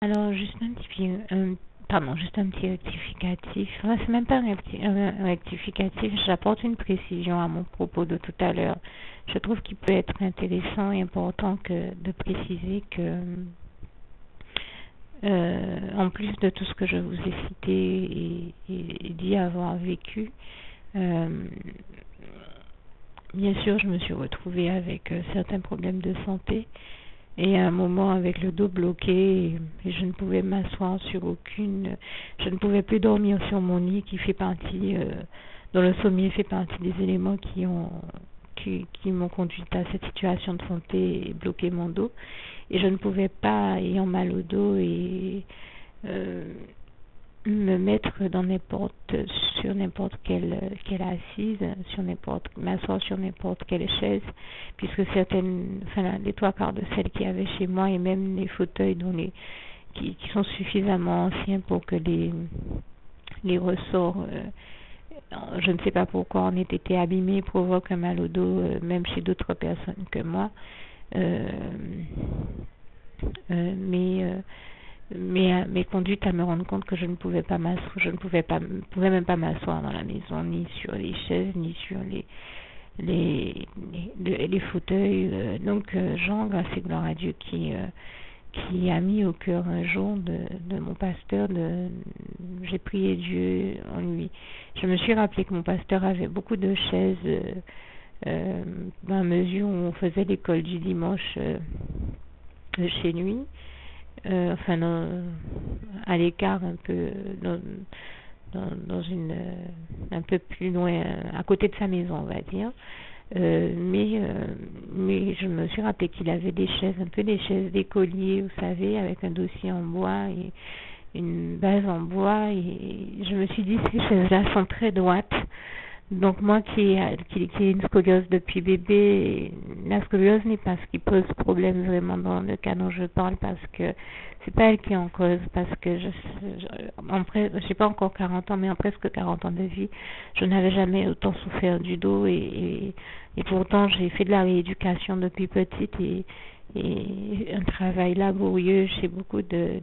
Alors, juste un petit rectificatif. Enfin, c'est même pas un rectificatif, j'apporte une précision à mon propos de tout à l'heure. Je trouve qu'il peut être intéressant et important de préciser que, en plus de tout ce que je vous ai cité et dit avoir vécu, euh, bien sûr, je me suis retrouvée avec certains problèmes de santé. Et à un moment, avec le dos bloqué, et je ne pouvais m'asseoir sur je ne pouvais plus dormir sur mon lit, dont le sommier fait partie des éléments qui m'ont conduite à cette situation de santé et bloqué mon dos. Et je ne pouvais pas, ayant mal au dos euh, me mettre sur n'importe quelle assise, m'asseoir sur n'importe quelle chaise, puisque les trois quarts de celles qu'il y avait chez moi et même les fauteuils qui sont suffisamment anciens pour que les ressorts, je ne sais pas pourquoi, en aient été abîmés, provoquent un mal au dos, même chez d'autres personnes que moi. Euh, mes conduites à me rendre compte que je ne pouvais pas m'asseoir, pouvais même pas m'asseoir dans la maison, ni sur les chaises, ni sur les fauteuils. Jean, grâce et gloire à Dieu, qui a mis au cœur un jour de mon pasteur, j'ai prié Dieu en lui. Je me suis rappelé que mon pasteur avait beaucoup de chaises, dans la mesure où on faisait l'école du dimanche chez lui. À l'écart un peu un peu plus loin, à côté de sa maison, on va dire. Mais je me suis rappelé qu'il avait un peu des chaises d'écolier, vous savez, avec un dossier en bois et une base en bois. Et je me suis dit, ces chaises-là sont très droites. Donc moi qui ai une scoliose depuis bébé, la scoliose n'est pas ce qui pose problème vraiment dans le cas dont je parle, parce que c'est pas elle qui est en cause, parce que j'ai pas encore 40 ans, mais en presque 40 ans de vie, je n'avais jamais autant souffert du dos et pourtant j'ai fait de la rééducation depuis petite et un travail laborieux chez beaucoup de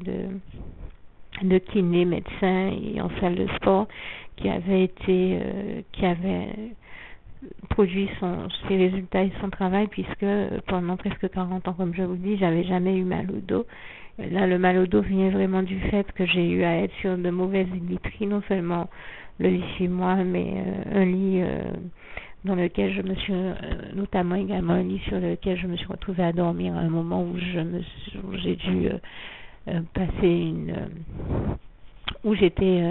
kinés, médecins et en salle de sport qui avait produit ses résultats et son travail, puisque pendant presque 40 ans, comme je vous dis, j'avais jamais eu mal au dos. Là, le mal au dos vient vraiment du fait que j'ai eu à être sur de mauvaises literies, non seulement le lit chez moi, mais un lit dans lequel je me suis, notamment également un lit sur lequel je me suis retrouvée à dormir à un moment où j'ai dû passer où j'étais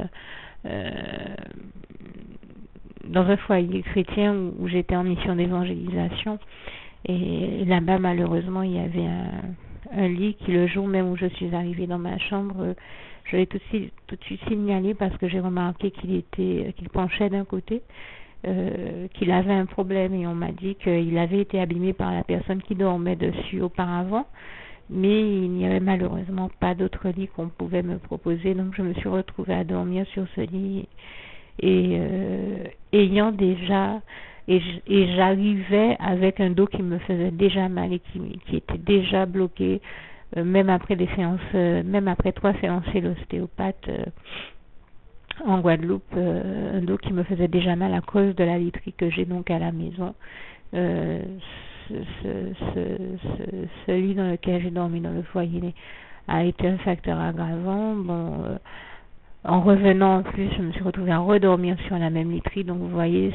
dans un foyer chrétien où j'étais en mission d'évangélisation, et là-bas malheureusement il y avait un lit qui, le jour même où je suis arrivée dans ma chambre, je l'ai tout de suite signalé parce que j'ai remarqué qu'il penchait d'un côté, qu'il avait un problème, et on m'a dit qu'il avait été abîmé par la personne qui dormait dessus auparavant, mais il n'y avait malheureusement pas d'autre lit qu'on pouvait me proposer, donc je me suis retrouvée à dormir sur ce lit et j'arrivais avec un dos qui me faisait déjà mal et qui était déjà bloqué, même après même après 3 séances chez l'ostéopathe en Guadeloupe, un dos qui me faisait déjà mal à cause de la literie que j'ai donc à la maison. Ce lit dans lequel j'ai dormi dans le foyer a été un facteur aggravant. En revenant en plus, je me suis retrouvée à redormir sur la même literie. Donc vous voyez,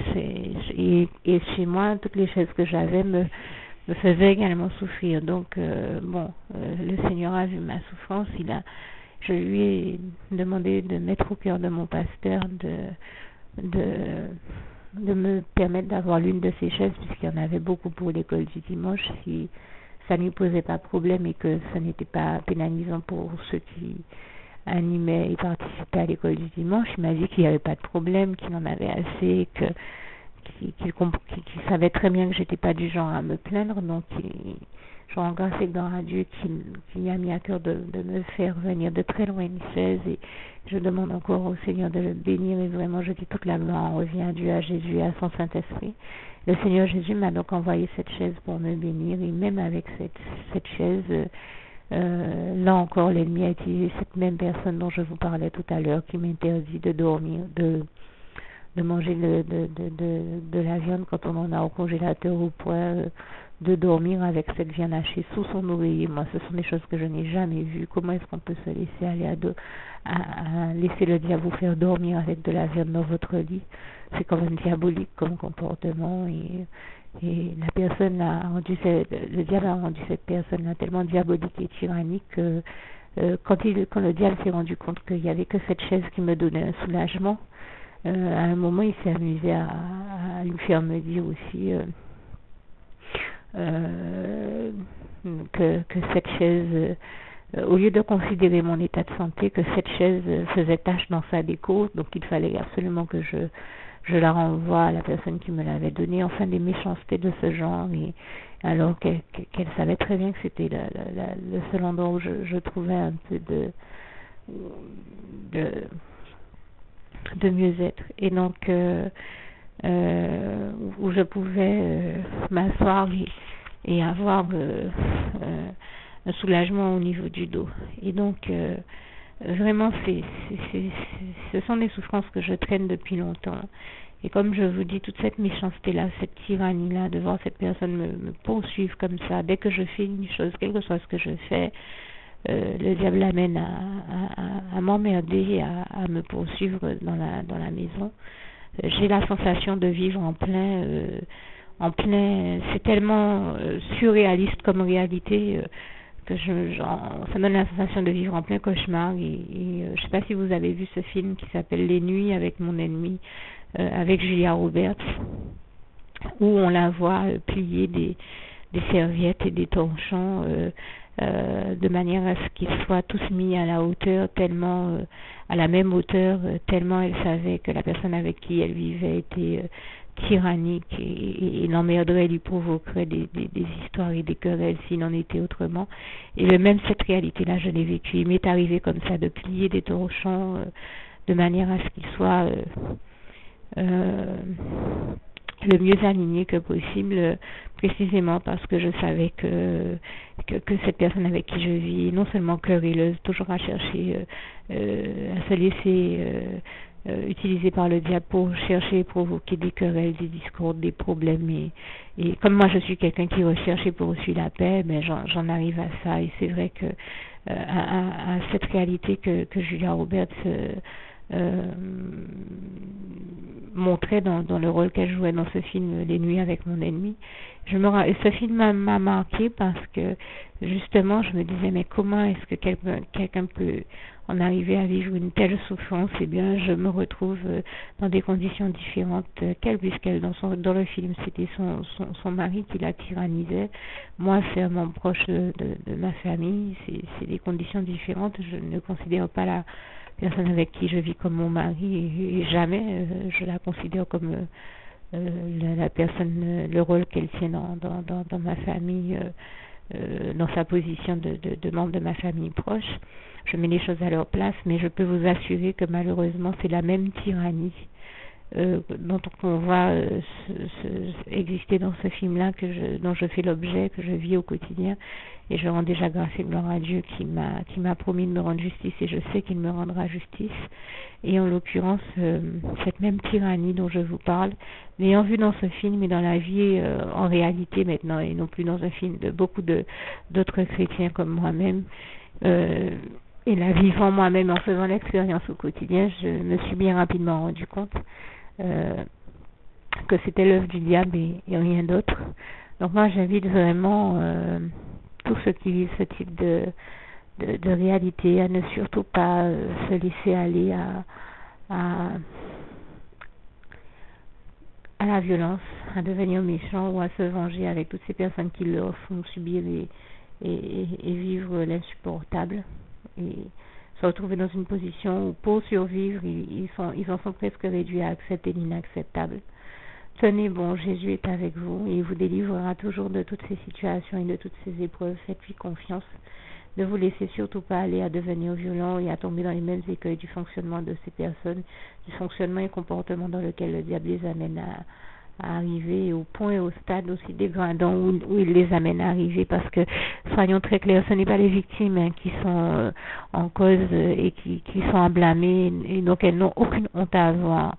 et chez moi, toutes les chaises que j'avais me faisaient également souffrir. Donc le Seigneur a vu ma souffrance. Je lui ai demandé de mettre au cœur de mon pasteur de me permettre d'avoir l'une de ces chaises, puisqu'il y en avait beaucoup pour l'école du dimanche, si ça ne lui posait pas problème et que ça n'était pas pénalisant pour ceux qui animaient et participaient à l'école du dimanche. Il m'a dit qu'il n'y avait pas de problème, qu'il en avait assez, qu'il savait très bien que j'étais pas du genre à me plaindre, donc je rends grâce et gloire à Dieu qui a mis à cœur de me faire venir de très loin une chaise, et je demande encore au Seigneur de le bénir, et vraiment je dis toute la gloire en revient à Dieu, à Jésus et à son Saint-Esprit. Le Seigneur Jésus m'a donc envoyé cette chaise pour me bénir, et même avec cette chaise, Là encore, l'ennemi a utilisé cette même personne dont je vous parlais tout à l'heure, qui m'interdit de dormir, de manger de la viande quand on en a au congélateur, au point de dormir avec cette viande hachée sous son oreiller. Moi, ce sont des choses que je n'ai jamais vues. Comment est-ce qu'on peut se laisser aller à laisser le diable vous faire dormir avec de la viande dans votre lit? C'est quand même diabolique comme comportement, et la personne a rendu le diable a rendu cette personne-là tellement diabolique et tyrannique que quand le diable s'est rendu compte qu'il n'y avait que cette chaise qui me donnait un soulagement, à un moment il s'est amusé à lui faire me dire aussi que cette chaise, au lieu de considérer mon état de santé, que cette chaise faisait tache dans sa déco, donc il fallait absolument que je la renvoie à la personne qui me l'avait donnée. Enfin, des méchancetés de ce genre, et alors qu'elle savait très bien que c'était le seul endroit où je trouvais un peu de mieux-être, et donc où je pouvais m'asseoir et avoir un soulagement au niveau du dos. Et donc vraiment ce sont des souffrances que je traîne depuis longtemps, et comme je vous dis, toute cette méchanceté là, cette tyrannie là, de voir cette personne me poursuivre comme ça, dès que je fais une chose, quel que soit ce que je fais, le diable l'amène à m'emmerder, à me poursuivre dans la maison. J'ai la sensation de vivre en plein, c'est tellement surréaliste comme réalité, que ça donne la sensation de vivre en plein cauchemar. Et je ne sais pas si vous avez vu ce film qui s'appelle Les Nuits avec mon ennemi, avec Julia Roberts, où on la voit plier des serviettes et des torchons de manière à ce qu'ils soient tous mis à la hauteur, tellement à la même hauteur, tellement elle savait que la personne avec qui elle vivait était tyrannique, et l'emmerderait, lui provoquerait des histoires et des querelles s'il en était autrement. Et même cette réalité-là, je l'ai vécue. Il m'est arrivé comme ça de plier des torchons de manière à ce qu'ils soient le mieux aligné que possible, précisément parce que je savais que cette personne avec qui je vis, non seulement querelleuse, toujours à chercher à se laisser utilisée par le diable pour chercher et provoquer des querelles, des discordes, des problèmes, et comme moi je suis quelqu'un qui recherche et poursuit la paix, mais j'en arrive à ça. Et c'est vrai que à cette réalité que Julia Roberts montrait dans le rôle qu'elle jouait dans ce film Les Nuits avec mon ennemi. Ce film m'a marqué parce que justement je me disais, mais comment est-ce que quelqu'un peut en arriver à vivre une telle souffrance? Eh bien, je me retrouve dans des conditions différentes qu'elle, puisqu'elle dans le film c'était son mari qui la tyrannisait. Moi, c'est un membre proche de ma famille. C'est des conditions différentes. Je ne considère pas la personne avec qui je vis comme mon mari, et jamais je la considère comme la personne, le rôle qu'elle tient dans ma famille, dans sa position de membre de ma famille proche. Je mets les choses à leur place, mais je peux vous assurer que malheureusement c'est la même tyrannie dont on voit exister dans ce film-là, dont je fais l'objet, que je vis au quotidien. Et je rends déjà grâce et gloire à Dieu qui m'a promis de me rendre justice, et je sais qu'il me rendra justice. Et en l'occurrence, cette même tyrannie dont je vous parle, l'ayant vue dans ce film et dans la vie en réalité maintenant, et non plus dans un film de beaucoup d'autres chrétiens comme moi-même, et la vivant moi-même en faisant l'expérience au quotidien, je me suis bien rapidement rendu compte que c'était l'œuvre du diable et rien d'autre. Donc moi, j'invite vraiment tous ceux qui vivent ce type de réalité à ne surtout pas se laisser aller à la violence, à devenir méchant ou à se venger avec toutes ces personnes qui leur font subir et vivre l'insupportable, et se retrouver dans une position où pour survivre ils en sont presque réduits à accepter l'inacceptable. Tenez bon, Jésus est avec vous et il vous délivrera toujours de toutes ces situations et de toutes ces épreuves. Faites-lui confiance. Ne vous laissez surtout pas aller à devenir violent et à tomber dans les mêmes écueils du fonctionnement de ces personnes, du fonctionnement et comportement dans lequel le diable les amène à arriver au point et au stade aussi dégradant où il les amène à arriver, parce que soyons très clairs, ce n'est pas les victimes qui sont en cause et qui sont à blâmer, et donc elles n'ont aucune honte à avoir.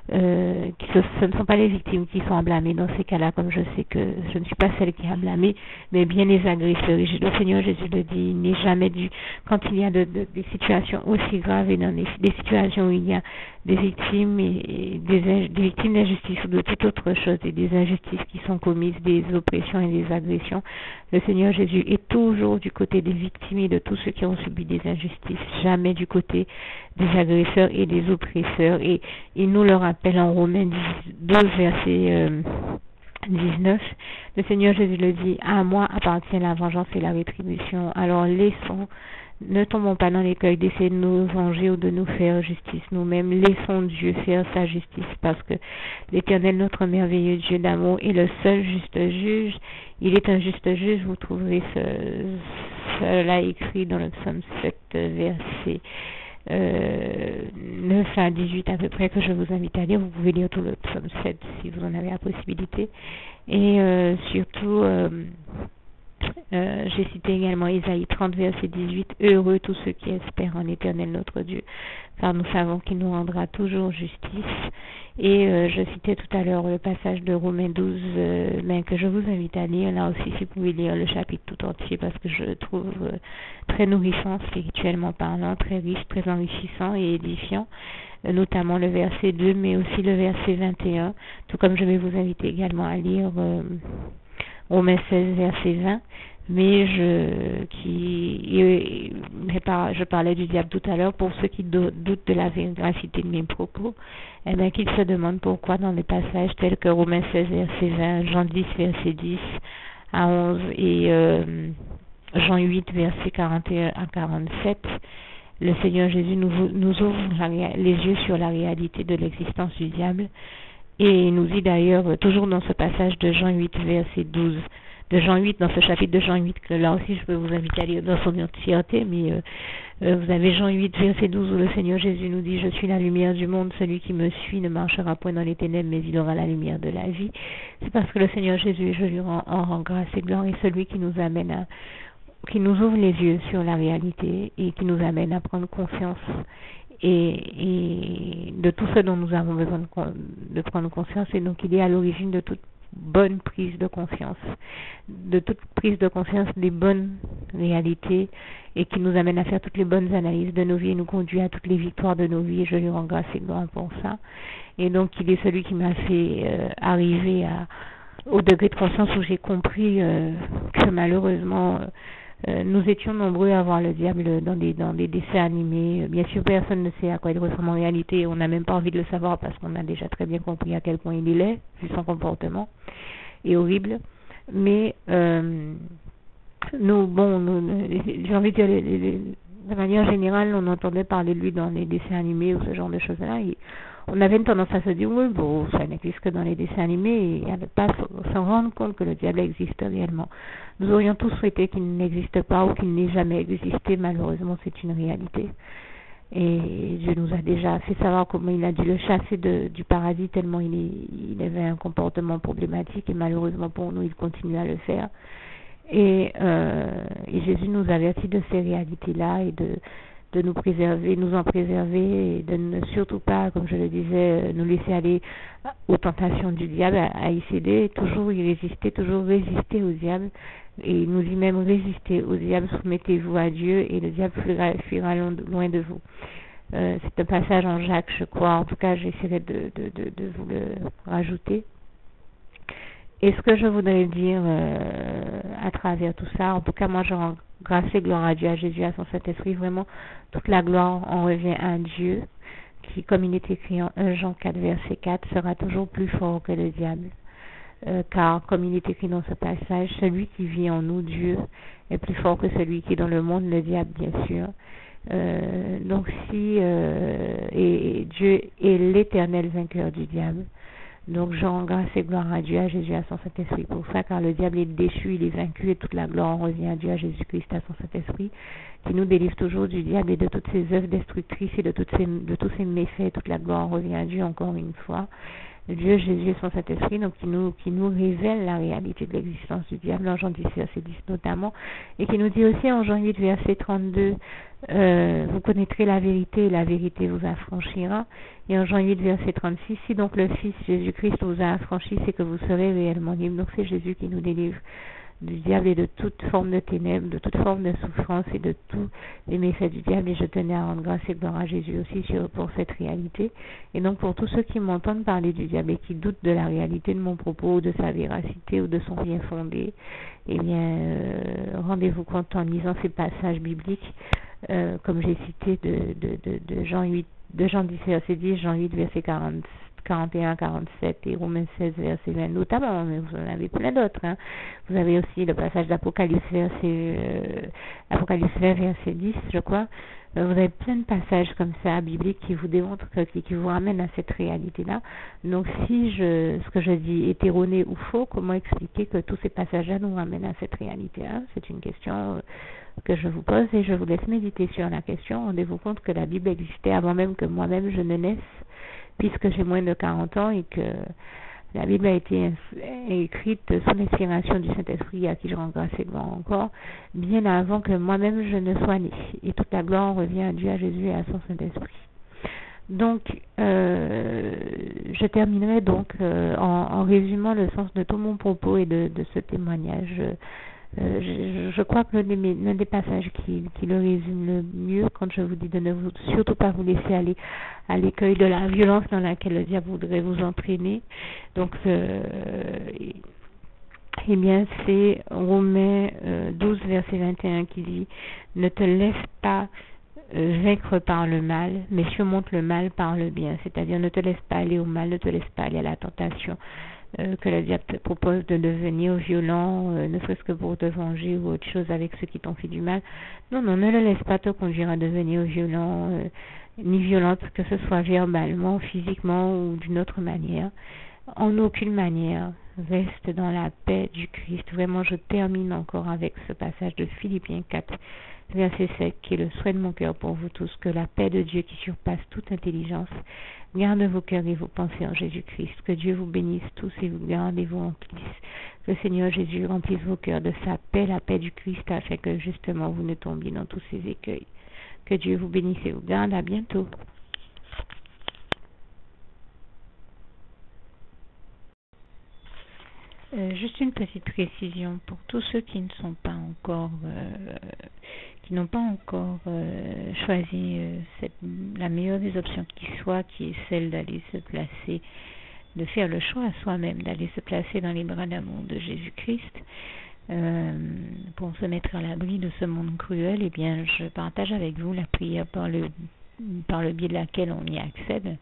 Ce ne sont pas les victimes qui sont à blâmer dans ces cas-là, comme je sais que je ne suis pas celle qui a blâmé, mais bien les agresseurs. Et le Seigneur Jésus le dit, il n'est jamais dû, quand il y a des situations aussi graves et dans des situations où il y a des victimes et des victimes d'injustice ou de toute autre chose, et des injustices qui sont commises, des oppressions et des agressions, le Seigneur Jésus est toujours du côté des victimes et de tous ceux qui ont subi des injustices, jamais du côté des agresseurs et des oppresseurs. Et il nous le rappelle en Romains 12, verset 19, le Seigneur Jésus le dit, à moi appartient la vengeance et la rétribution. Alors ne tombons pas dans l'écueil d'essayer de nous venger ou de nous faire justice nous-mêmes. Laissons Dieu faire sa justice, parce que l'Éternel, notre merveilleux Dieu d'amour, est le seul juste juge. Il est un juste juge. Vous trouverez cela écrit dans le psaume 7, verset 9 à 18 à peu près, que je vous invite à lire. Vous pouvez lire tout le psaume 7 si vous en avez la possibilité. Et surtout, j'ai cité également Isaïe 30, verset 18, heureux tous ceux qui espèrent en l'Éternel notre Dieu, car nous savons qu'il nous rendra toujours justice. Et je citais tout à l'heure le passage de Romains 12, mais que je vous invite à lire. Là aussi, si vous pouvez lire le chapitre tout entier, parce que je le trouve très nourrissant, spirituellement parlant, très riche, très enrichissant et édifiant, notamment le verset 2, mais aussi le verset 21, tout comme je vais vous inviter également à lire Romains 16, verset 20, mais je parlais du diable tout à l'heure. Pour ceux qui doutent de la véracité de mes propos, eh bien, qu'ils se demandent pourquoi dans des passages tels que Romains 16, verset 20, Jean 10, verset 10 à 11 et Jean 8, verset 41 à 47, le Seigneur Jésus nous ouvre les yeux sur la réalité de l'existence du diable. Et il nous dit d'ailleurs, toujours dans ce passage de Jean 8, verset 12, dans ce chapitre de Jean 8, que là aussi je peux vous inviter à lire dans son entièreté, mais vous avez Jean 8, verset 12, où le Seigneur Jésus nous dit, je suis la lumière du monde, celui qui me suit ne marchera point dans les ténèbres, mais il aura la lumière de la vie. C'est parce que le Seigneur Jésus, je lui en rends grâce et gloire, est celui qui nous amène qui nous ouvre les yeux sur la réalité et qui nous amène à prendre conscience et de tout ce dont nous avons besoin de prendre conscience. Et donc il est à l'origine de toute bonne prise de conscience, des bonnes réalités, et qui nous amène à faire toutes les bonnes analyses de nos vies et nous conduit à toutes les victoires de nos vies, et je lui rends grâce et gloire pour ça. Et donc il est celui qui m'a fait arriver au degré de conscience où j'ai compris que malheureusement nous étions nombreux à voir le diable dans des dessins animés. Bien sûr, personne ne sait à quoi il ressemble en réalité. On n'a même pas envie de le savoir parce qu'on a déjà très bien compris à quel point il est, vu son comportement est horrible. Mais j'ai envie de dire, de manière générale, on entendait parler de lui dans les dessins animés ou ce genre de choses-là. On avait une tendance à se dire, oui, bon, ça n'existe que dans les dessins animés, et à ne pas s'en rendre compte que le diable existe réellement. Nous aurions tous souhaité qu'il n'existe pas ou qu'il n'ait jamais existé. Malheureusement, c'est une réalité. Et Dieu nous a déjà fait savoir comment il a dû le chasser du paradis, tellement il avait un comportement problématique, et malheureusement pour nous, il continue à le faire. Et Jésus nous avertit de ces réalités-là et de nous préserver, nous en préserver, et de ne surtout pas, comme je le disais, nous laisser aller aux tentations du diable, à y céder, toujours y résister, toujours résister au diable. Et il nous dit même résister au diable, soumettez-vous à Dieu et le diable fuira loin de vous. C'est un passage en Jacques, je crois. En tout cas, j'essaierai de vous le rajouter. Et ce que je voudrais dire à travers tout ça, en tout cas, moi, je rends grâce et gloire à Dieu, à Jésus, à son Saint-Esprit. Vraiment, toute la gloire en revient à Dieu, qui, comme il est écrit en 1 Jean 4, verset 4, sera toujours plus fort que le diable. Car, comme il est écrit dans ce passage, celui qui vit en nous, Dieu, est plus fort que celui qui est dans le monde, le diable, bien sûr. Donc, et Dieu est l'éternel vainqueur du diable. Donc, je rends grâce et gloire à Dieu, à Jésus, à son Saint-Esprit pour ça, car le diable est déchu, il est vaincu, et toute la gloire en revient à Dieu, à Jésus-Christ, à son Saint-Esprit, qui nous délivre toujours du diable et de toutes ses œuvres destructrices et de tous ses méfaits. Toute la gloire en revient à Dieu, encore une fois. Dieu, Jésus et son Saint-Esprit, donc qui nous révèle la réalité de l'existence du diable en Jean 10, verset 10 notamment, et qui nous dit aussi en Jean 8, verset 32, vous connaîtrez la vérité et la vérité vous affranchira. Et en Jean 8, verset 36, si donc le Fils Jésus-Christ vous a affranchi, c'est que vous serez réellement libres. Donc c'est Jésus qui nous délivre du diable et de toute forme de ténèbres, de toute forme de souffrance et de tous les méfaits du diable. Et je tenais à rendre grâce et gloire à Jésus aussi pour cette réalité. Et donc pour tous ceux qui m'entendent parler du diable et qui doutent de la réalité de mon propos, ou de sa véracité ou de son bien fondé, eh bien rendez-vous compte en lisant ces passages bibliques, comme j'ai cité de Jean 8, de Jean 10 verset 10, Jean 8 verset 41, 47 et Romains 16 verset 20 notamment, mais vous en avez plein d'autres. Hein. Vous avez aussi le passage d'Apocalypse Apocalypse 20 verset 10, je crois. Vous avez plein de passages comme ça bibliques qui vous démontrent, qui vous ramènent à cette réalité-là. Donc si ce que je dis est erroné ou faux, comment expliquer que tous ces passages-là nous ramènent à cette réalité-là? C'est une question que je vous pose et je vous laisse méditer sur la question. Rendez-vous compte que la Bible existait avant même que moi-même je ne naisse, puisque j'ai moins de 40 ans et que la Bible a été écrite sous l'inspiration du Saint-Esprit, à qui je rends grâce et gloire encore, bien avant que moi-même je ne sois né. Et toute la gloire revient à Dieu, à Jésus et à son Saint-Esprit. Donc, je terminerai donc en résumant le sens de tout mon propos et de ce témoignage. Je crois que l'un des passages qui le résume le mieux, quand je vous dis de ne surtout pas vous laisser aller à l'écueil de la violence dans laquelle le diable voudrait vous entraîner. Donc, eh bien, c'est Romains 12, verset 21 qui dit « Ne te laisse pas vaincre par le mal, mais surmonte le mal par le bien. » C'est-à-dire, ne te laisse pas aller au mal, ne te laisse pas aller à la tentation que le diable te propose de devenir violent, ne serait-ce que pour te venger ou autre chose avec ceux qui t'ont fait du mal. Non, ne le laisse pas te conduire à devenir violent, ni violente, que ce soit verbalement, physiquement ou d'une autre manière. En aucune manière. Reste dans la paix du Christ. Vraiment, je termine encore avec ce passage de Philippiens 4, verset 7, qui est le souhait de mon cœur pour vous tous, que la paix de Dieu qui surpasse toute intelligence garde vos cœurs et vos pensées en Jésus-Christ. Que Dieu vous bénisse tous et vous garde et vous remplisse. Que le Seigneur Jésus remplisse vos cœurs de sa paix, la paix du Christ, afin que justement vous ne tombiez dans tous ces écueils. Que Dieu vous bénisse et vous garde. À bientôt. Juste une petite précision pour tous ceux qui ne sont pas encore, qui n'ont pas encore choisi la meilleure des options qui soit, qui est celle d'aller se placer, de faire le choix à soi-même, d'aller se placer dans les bras d'amour de Jésus-Christ, pour se mettre à l'abri de ce monde cruel. Eh bien, je partage avec vous la prière par le biais de laquelle on y accède.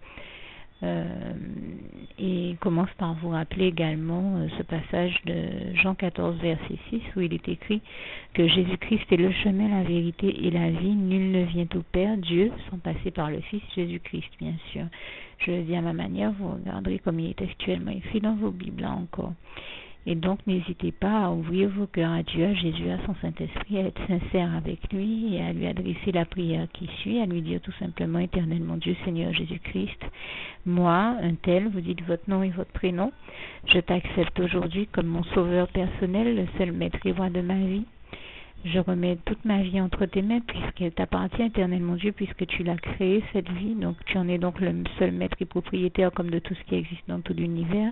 Et commence par vous rappeler également ce passage de Jean 14, verset 6, où il est écrit que Jésus-Christ est le chemin, la vérité et la vie. Nul ne vient au Père, Dieu, sans passer par le Fils Jésus-Christ, bien sûr. Je le dis à ma manière, vous regarderez comme il est actuellement écrit dans vos Bibles là encore. Et donc, n'hésitez pas à ouvrir vos cœurs à Dieu, à Jésus, à son Saint-Esprit, à être sincère avec lui et à lui adresser la prière qui suit, à lui dire tout simplement, Éternel mon Dieu, Seigneur Jésus-Christ, moi, un tel, vous dites votre nom et votre prénom, je t'accepte aujourd'hui comme mon sauveur personnel, le seul maître et roi de ma vie. Je remets toute ma vie entre tes mains puisqu'elle t'appartient, Éternel mon Dieu, puisque tu l'as créée, cette vie. Donc tu en es donc le seul maître et propriétaire comme de tout ce qui existe dans tout l'univers.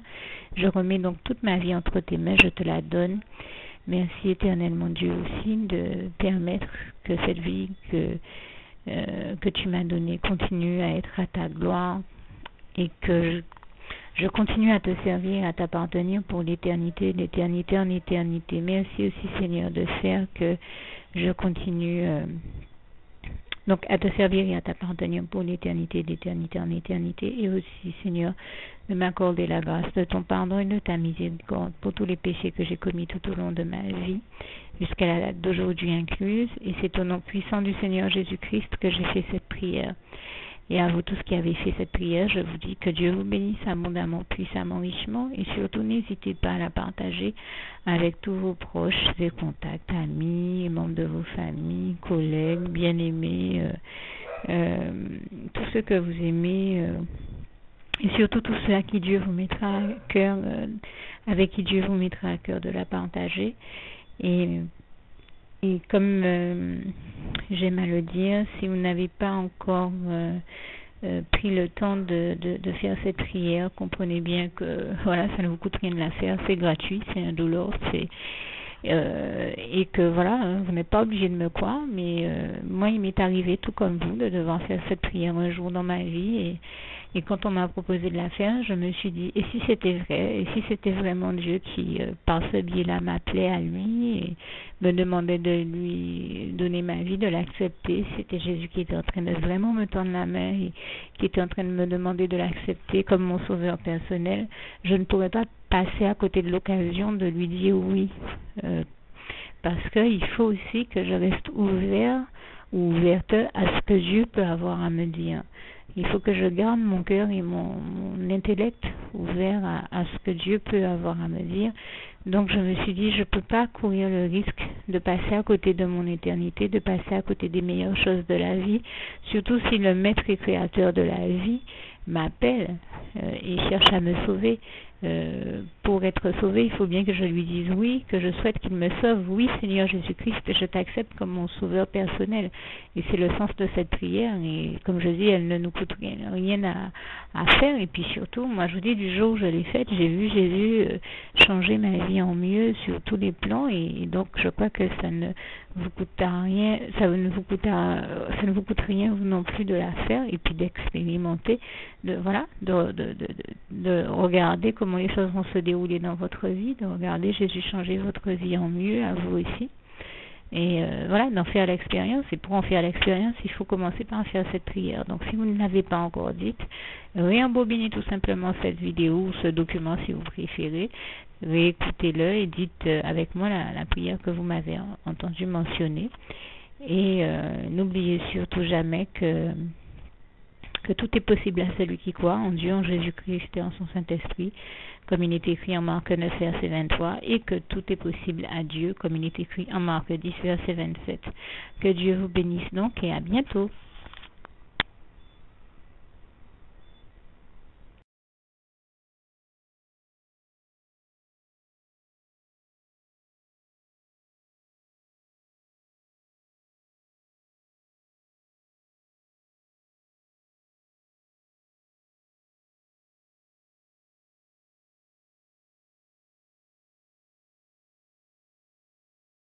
Je remets donc toute ma vie entre tes mains, je te la donne. Merci, Éternel mon Dieu, aussi de permettre que cette vie que tu m'as donnée continue à être à ta gloire et que je continue à te servir, à t'appartenir pour l'éternité, d'éternité en éternité. Merci aussi, Seigneur, de faire que je continue donc à te servir et à t'appartenir pour l'éternité, d'éternité en éternité. Et aussi, Seigneur, de m'accorder la grâce de ton pardon et de ta miséricorde pour tous les péchés que j'ai commis tout au long de ma vie, jusqu'à la date d'aujourd'hui incluse. Et c'est au nom puissant du Seigneur Jésus-Christ que j'ai fait cette prière. Et à vous tous qui avez fait cette prière, je vous dis que Dieu vous bénisse abondamment, puissamment, richement. Et surtout, n'hésitez pas à la partager avec tous vos proches et contacts, amis, membres de vos familles, collègues, bien-aimés, tous ceux que vous aimez Et surtout tous ceux à qui Dieu vous mettra à cœur, avec qui Dieu vous mettra à cœur de la partager. Et, et comme j'aime à le dire, si vous n'avez pas encore pris le temps de faire cette prière, comprenez bien que voilà, ça ne vous coûte rien de la faire, c'est gratuit, c'est indolore, et que voilà, vous n'êtes pas obligé de me croire, mais moi il m'est arrivé tout comme vous de devoir faire cette prière un jour dans ma vie, et quand on m'a proposé de la faire, je me suis dit, et si c'était vrai, et si c'était vraiment Dieu qui, par ce biais-là, m'appelait à lui et me demandait de lui donner ma vie, de l'accepter, c'était Jésus qui était en train de vraiment me tendre la main et qui était en train de me demander de l'accepter comme mon sauveur personnel, je ne pourrais pas passer à côté de l'occasion de lui dire oui, parce qu'il faut aussi que je reste ouvert ou ouverte à ce que Dieu peut avoir à me dire. Il faut que je garde mon cœur et mon intellect ouvert à ce que Dieu peut avoir à me dire. Donc je me suis dit, je ne peux pas courir le risque de passer à côté de mon éternité, de passer à côté des meilleures choses de la vie, surtout si le maître et créateur de la vie m'appelle et cherche à me sauver. Pour être sauvé, il faut bien que je lui dise oui, que je souhaite qu'il me sauve. Oui, Seigneur Jésus-Christ, je t'accepte comme mon sauveur personnel. Et c'est le sens de cette prière. Et comme je dis, elle ne nous coûte rien à faire. Et puis surtout, moi je vous dis, du jour où je l'ai faite, j'ai vu Jésus changer ma vie en mieux sur tous les plans. Et donc je crois que ça ne vous coûtera rien, ça ne vous coûte rien vous non plus de la faire et puis d'expérimenter, de regarder comment les choses vont se dérouler dans votre vie, de regarder Jésus changer votre vie en mieux, à vous aussi. Et voilà, d'en faire l'expérience. Et pour en faire l'expérience, il faut commencer par faire cette prière. Donc si vous ne l'avez pas encore dite, réembobinez tout simplement cette vidéo ou ce document si vous préférez, réécoutez-le et dites avec moi la prière que vous m'avez entendu mentionner. Et n'oubliez surtout jamais que tout est possible à celui qui croit en Dieu, en Jésus-Christ et en son Saint-Esprit, comme il est écrit en Marc 9, verset 23, et que tout est possible à Dieu, comme il est écrit en Marc 10, verset 27. Que Dieu vous bénisse donc et à bientôt.